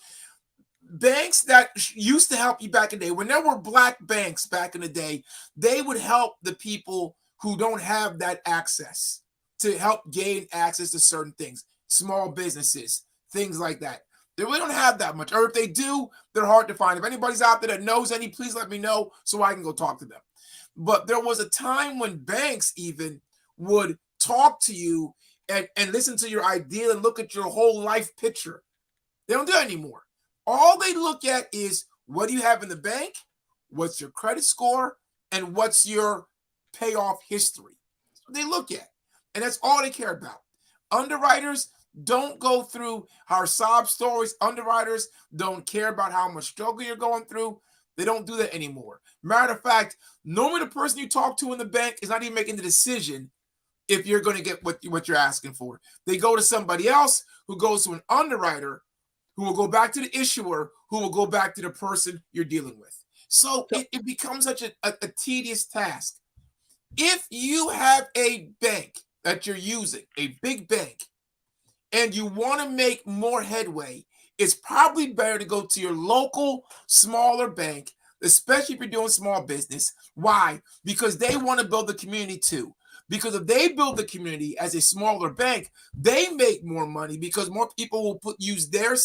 banks that used to help you back in the day, when there were black banks back in the day, they would help the people who don't have that access to help gain access to certain things, small businesses, things like that. They really don't have that much. Or if they do, they're hard to find. If anybody's out there that knows any, please let me know so I can go talk to them. But there was a time when banks even would talk to you and listen to your idea and look at your whole life picture. They don't do that anymore. All they look at is What do you have in the bank? What's your credit score? And what's your payoff history? That's what they look at. And that's all they care about. Underwriters don't go through our sob stories. Underwriters don't care about how much struggle you're going through. They don't do that anymore. Matter of fact, normally the person you talk to in the bank is not even making the decision if you're going to get what you're asking for. They go to somebody else who goes to an underwriter who will go back to the issuer, who will go back to the person you're dealing with. So it becomes such a tedious task. If you have a bank that you're using, a big bank, and you want to make more headway, it's probably better to go to your local smaller bank, especially if you're doing small business. Why? Because they want to build the community too. Because if they build the community as a smaller bank, they make more money because more people will use their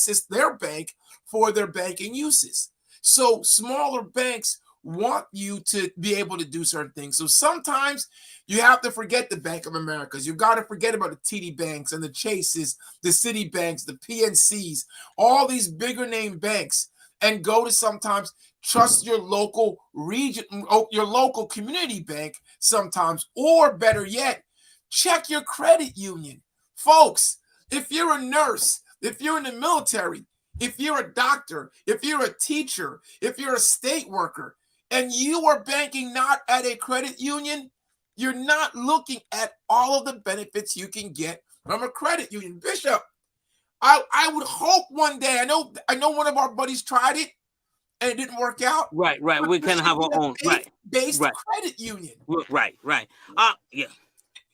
bank for their banking uses. So smaller banks want you to be able to do certain things. So sometimes you have to forget the Bank of Americas. You got to forget about the TD Banks and the Chases, the Citibanks, the PNCs, all these bigger name banks, and go to sometimes trust your local region, your local community bank sometimes, or better yet, check your credit union. Folks, if you're a nurse, if you're in the military, if you're a doctor, if you're a teacher, if you're a state worker, and you are banking not at a credit union, you're not looking at all of the benefits you can get from a credit union. Bishop, I would hope one day, I know one of our buddies tried it and it didn't work out. Right. We can have our own based credit union. Right. Yeah.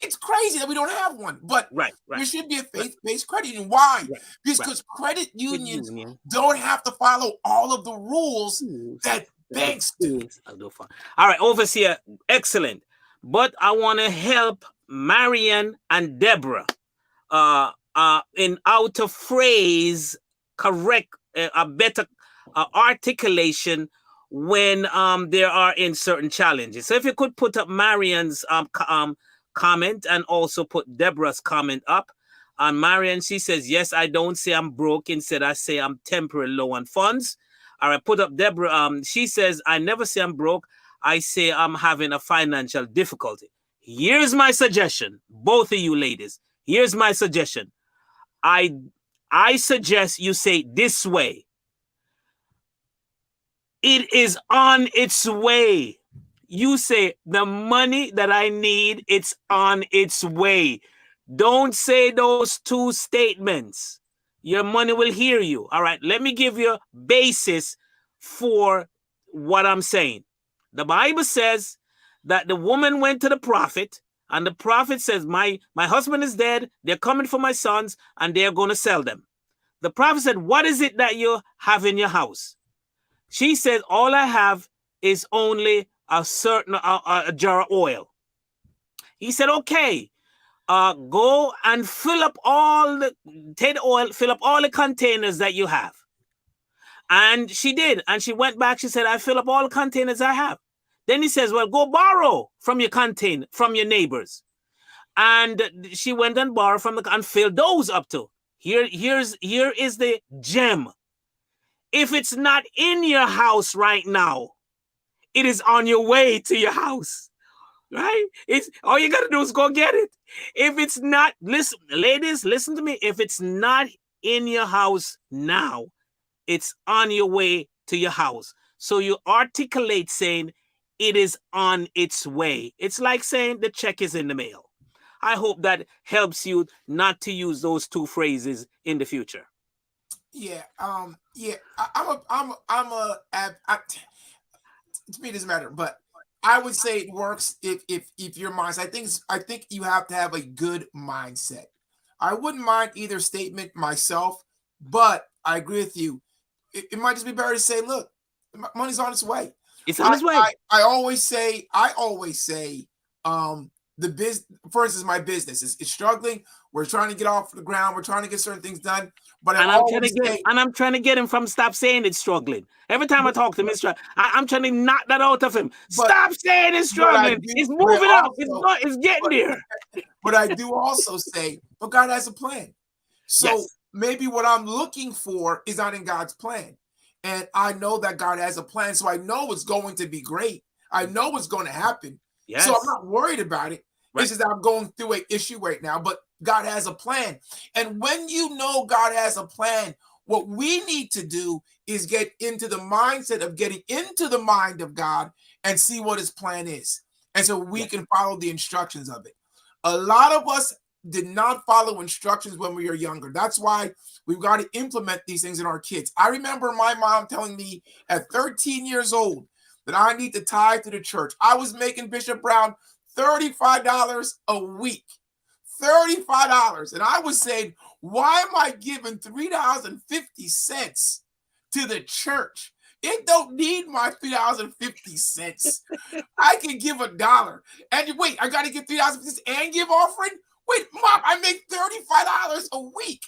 It's crazy that we don't have one, but there should be a faith-based credit union. Why? Because credit unions don't have to follow all of the rules that banks do. All right, overseer, excellent. But I want to help Marian and Deborah in how to phrase correct a better articulation when they are in certain challenges. So if you could put up Marian's comment and also put Deborah's comment up. And Marian, she says, yes, I don't say I'm broke. Instead, I say I'm temporarily low on funds. All right, put up Deborah. She says, I never say I'm broke. I say I'm having a financial difficulty. Here's my suggestion, both of you ladies. Here's my suggestion. I suggest you say this way. It is on its way. You say the money that I need, it's on its way. Don't say those two statements. Your money will hear you. All right, let me give you a basis for what I'm saying. The Bible says that the woman went to the prophet, and the prophet says, my husband is dead. They're coming for my sons, and they're going to sell them. The prophet said, what is it that you have in your house? She said, all I have is only a certain a jar of oil. He said, okay, go and take the oil, fill up all the containers that you have. And she did. And she went back. She said, I fill up all the containers I have. Then he says, well, go borrow from your neighbors. And she went and borrowed and filled those up too. Here is the gem. If it's not in your house right now, it is on your way to your house, right? It's all you got to do is go get it. If it's not, listen, ladies, listen to me. If it's not in your house now, it's on your way to your house. So you articulate saying it is on its way. It's like saying the check is in the mail. I hope that helps you not to use those two phrases in the future. Yeah. To me, it doesn't matter, but I would say it works if your mindset. I think you have to have a good mindset. I wouldn't mind either statement myself, but I agree with you. It might just be better to say, look, money's on its way. It's on its way. I always say, the business, for instance, my business is struggling. We're trying to get off the ground. We're trying to get certain things done. But I'm trying to get him from stop saying it's struggling. Every time I talk to him, I'm trying to knock that out of him. Stop saying it's struggling. It's moving up. It's getting there. But I do also say, but God has a plan. So maybe what I'm looking for is not in God's plan. and I know that God has a plan. So I know it's going to be great. I know it's going to happen. Yes. So I'm not worried about it. Right. It's just that I'm going through an issue right now, but God has a plan. And when you know God has a plan, what we need to do is get into the mindset of getting into the mind of God and see what his plan is. And so we can follow the instructions of it. A lot of us did not follow instructions when we were younger. That's why we've got to implement these things in our kids. I remember my mom telling me at 13 years old that I need to tithe to the church. I was making Bishop Brown $35 a week. $35. And I was saying, why am I giving $3.50 to the church? It don't need my $3.50. I can give $1. And wait, I got to give $3.50 and give offering? Wait, Mom, I make $35 a week.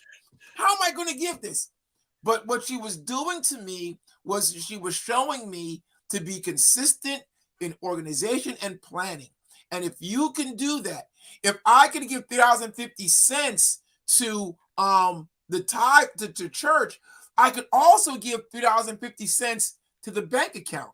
How am I going to give this? But what she was doing to me was she was showing me to be consistent in organization and planning. And if you can do that, if I can give $3.50 to the tithe to church, I could also give $3.50 to the bank account.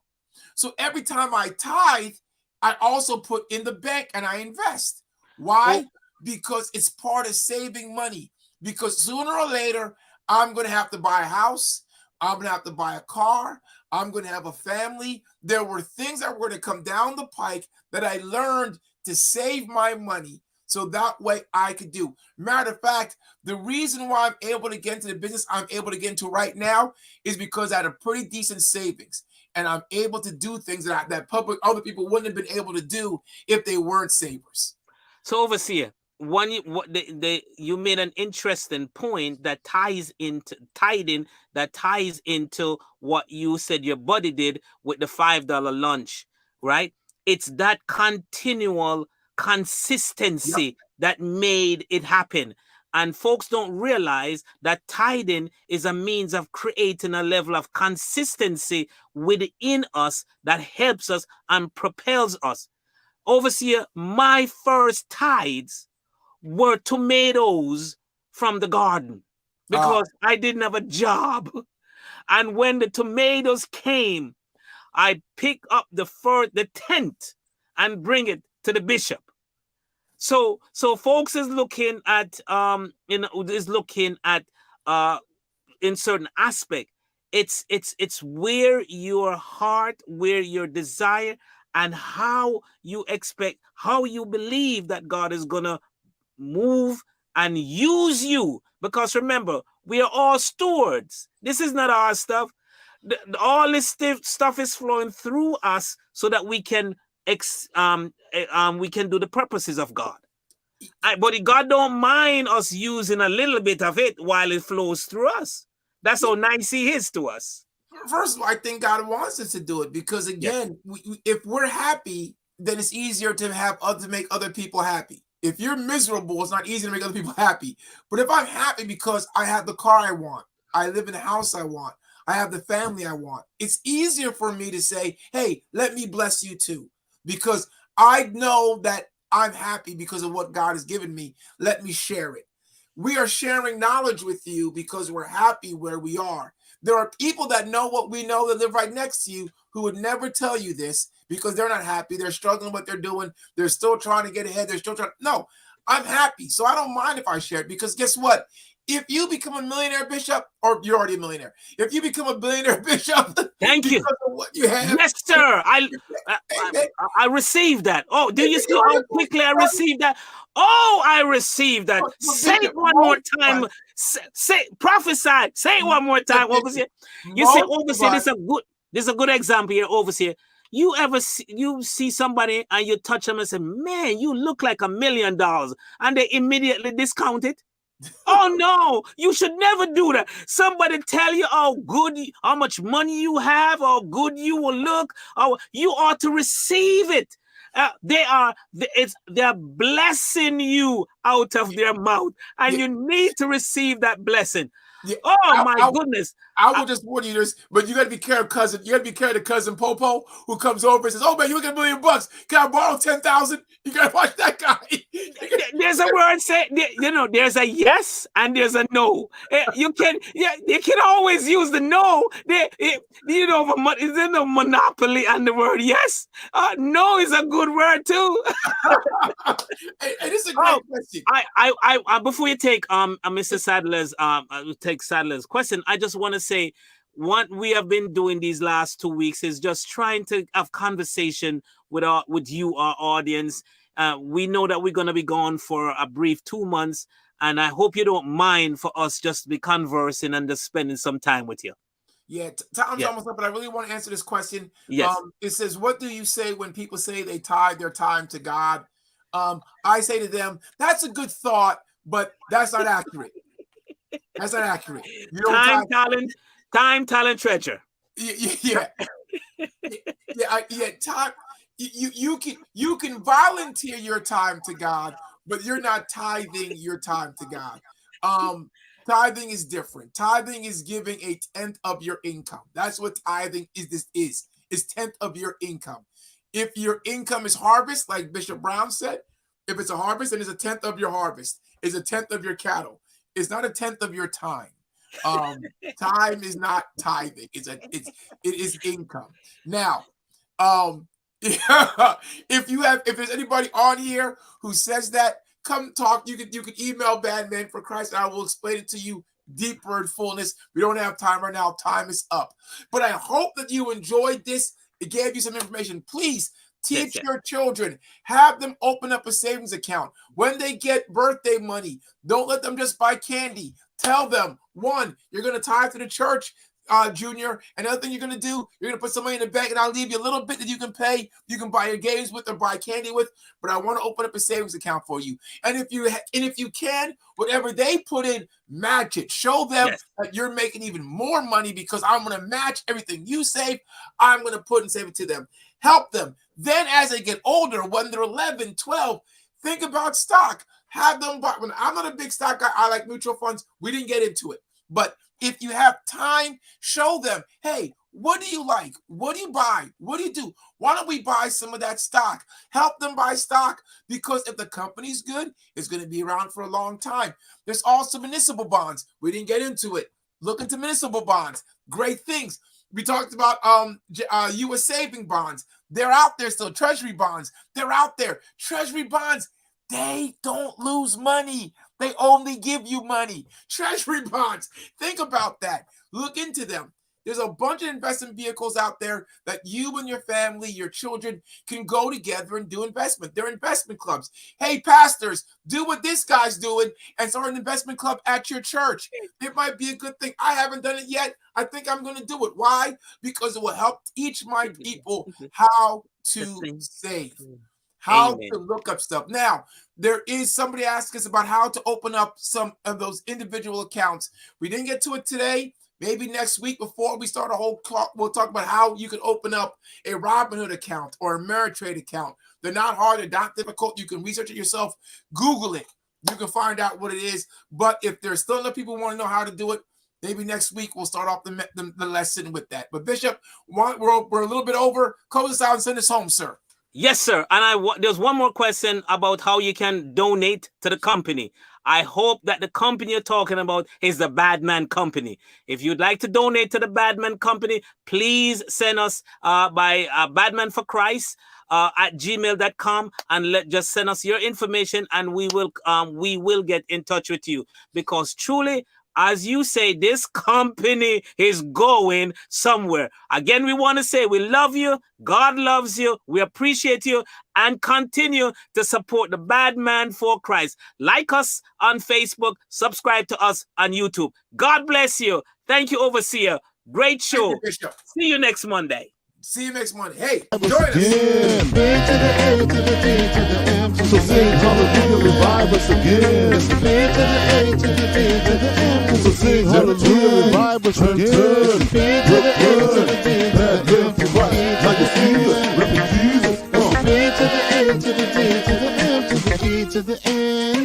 So every time I tithe, I also put in the bank and I invest. Why? Because it's part of saving money. Because sooner or later, I'm going to have to buy a house. I'm going to have to buy a car. I'm going to have a family. There were things that were going to come down the pike that I learned to save my money so that way I could do. Matter of fact, the reason why I'm able to get into the business I'm able to get into right now is because I had a pretty decent savings. And I'm able to do things that other people wouldn't have been able to do if they weren't savers. So, overseer, you made an interesting point that ties into what you said your buddy did with the $5 lunch, right? It's that continual consistency that made it happen. And folks don't realize that tithing is a means of creating a level of consistency within us that helps us and propels us. Overseer, my first tithes were tomatoes from the garden because I didn't have a job. And when the tomatoes came, I pick up the tenth and bring it to the bishop. So folks is looking at in certain aspect. It's where your heart, where your desire, and how you believe that God is gonna move and use you. Because remember, we are all stewards. This is not our stuff. All this stuff is flowing through us so that we can do the purposes of God. But God don't mind us using a little bit of it while it flows through us. That's how nice he is to us. First of all, I think God wants us to do it because, again, if we're happy, then it's easier to make other people happy. If you're miserable, it's not easy to make other people happy. But if I'm happy because I have the car I want, I live in the house I want, I have the family I want, it's easier for me to say, hey, let me bless you too. Because I know that I'm happy because of what God has given me. Let me share it. We are sharing knowledge with you because we're happy where we are. There are people that know what we know that live right next to you who would never tell you this because they're not happy. They're struggling with what they're doing. They're still trying to get ahead. No, I'm happy. So I don't mind if I share it because guess what? If you become a millionaire bishop, or you're already a millionaire, if you become a billionaire bishop, thank you. What you have, yes, sir. I received that. Oh, do you see how quickly I received that? Oh, I received that. Say it one more time. Say prophesy. Say it one more time, overseer. You see, overseer, this is a good example here, overseer. You see somebody and you touch them and say, man, you look like $1 million, and they immediately discount it. Oh no, you should never do that. Somebody tell you how much money you have, how good you will look, you ought to receive it. They are blessing you out of their mouth, and you need to receive that blessing. Yeah. Oh my goodness. I will just warn you this, but you got to be careful, cousin. You got to be careful of cousin Popo who comes over and says, "Oh man, you get $1 million. Can I borrow 10,000?" You got to watch that guy. There's a word say, there's a yes and there's a no. You can always use the no. There's no monopoly on the word yes. No is a good word too. Hey, this is a great question. I before you take Mr. Sadler's question, I just want to say what we have been doing these last 2 weeks is just trying to have conversation with you, our audience. We know that we're going to be gone for a brief 2 months, and I hope you don't mind for us just to be conversing and just spending some time with you. Yeah, time's almost up, but I really want to answer this question. Yes. It says, what do you say when people say they tithe their time to God? I say to them, that's a good thought, but that's not accurate. That's not accurate. You don't time, talent, treasure. Yeah. Time. You can volunteer your time to God, but you're not tithing your time to God. Tithing is different. Tithing is giving 1/10 of your income. That's what tithing is 1/10 of your income. If your income is harvest, like Bishop Brown said, if it's a harvest, then it's 1/10 of your harvest. It's 1/10 of your cattle. It's not 1/10 of your time. Time is not tithing. It is income. Now, if there's anybody on here who says that, come talk. You can email Badman for Christ, and I will explain it to you deeper in fullness. We don't have time right now. Time is up. But I hope that you enjoyed this. It gave you some information. Please teach your children. Have them open up a savings account. When they get birthday money, don't let them just buy candy. Tell them, one, you're going to tithe to the church, Junior. Another thing you're going to do, you're going to put some money in the bank, and I'll leave you a little bit that you can pay. You can buy your games with or buy candy with, but I want to open up a savings account for you. And if you can, whatever they put in, match it. Show them that you're making even more money because I'm going to match everything you save. I'm going to put and save it to them. Help them. Then as they get older, when they're 11, 12, think about stock. Have them buy. When I'm not a big stock guy, I like mutual funds. We didn't get into it. But if you have time, show them, hey, what do you like? What do you buy? What do you do? Why don't we buy some of that stock? Help them buy stock, because if the company's good, it's going to be around for a long time. There's also municipal bonds. We didn't get into it. Look into municipal bonds. Great things. We talked about U.S. saving bonds. They're out there still. Treasury bonds. They're out there. Treasury bonds, they don't lose money. They only give you money. Treasury bonds. Think about that. Look into them. There's a bunch of investment vehicles out there that you and your family, your children can go together and do investment. They're investment clubs. Hey, pastors, do what this guy's doing and start an investment club at your church. It might be a good thing. I haven't done it yet. I think I'm going to do it. Why? Because it will help teach my people how to save. How to look up stuff. Now, there is somebody asking us about how to open up some of those individual accounts. We didn't get to it today. Maybe next week before we start a whole talk, we'll talk about how you can open up a Robinhood account or a Ameritrade account. They're not hard. They're not difficult. You can research it yourself. Google it. You can find out what it is. But if there's still enough people who want to know how to do it, maybe next week we'll start off the lesson with that. But Bishop, we're a little bit over. Close us out and send us home, sir. Yes, sir. And there's one more question about how you can donate to the company. I hope that the company you're talking about is the Badman Company. If you'd like to donate to the Badman Company, please send us by Badman for Christ at gmail.com and just send us your information, and we will get in touch with you, because truly, as you say, this company is going somewhere. Again, we want to say we love you. God loves you. We appreciate you, and continue to support the Badman for Christ. Like us on Facebook. Subscribe to us on YouTube. God bless you. Thank you, Overseer. Great show. Thank you, Bishop. See you next Monday. See you next Monday. Hey, join us. So sing hallelujah, revive us again. So sing hallelujah, revive us again. Like a Jesus, repping Jesus. To the end, to the D, to the M, to the E, to the N.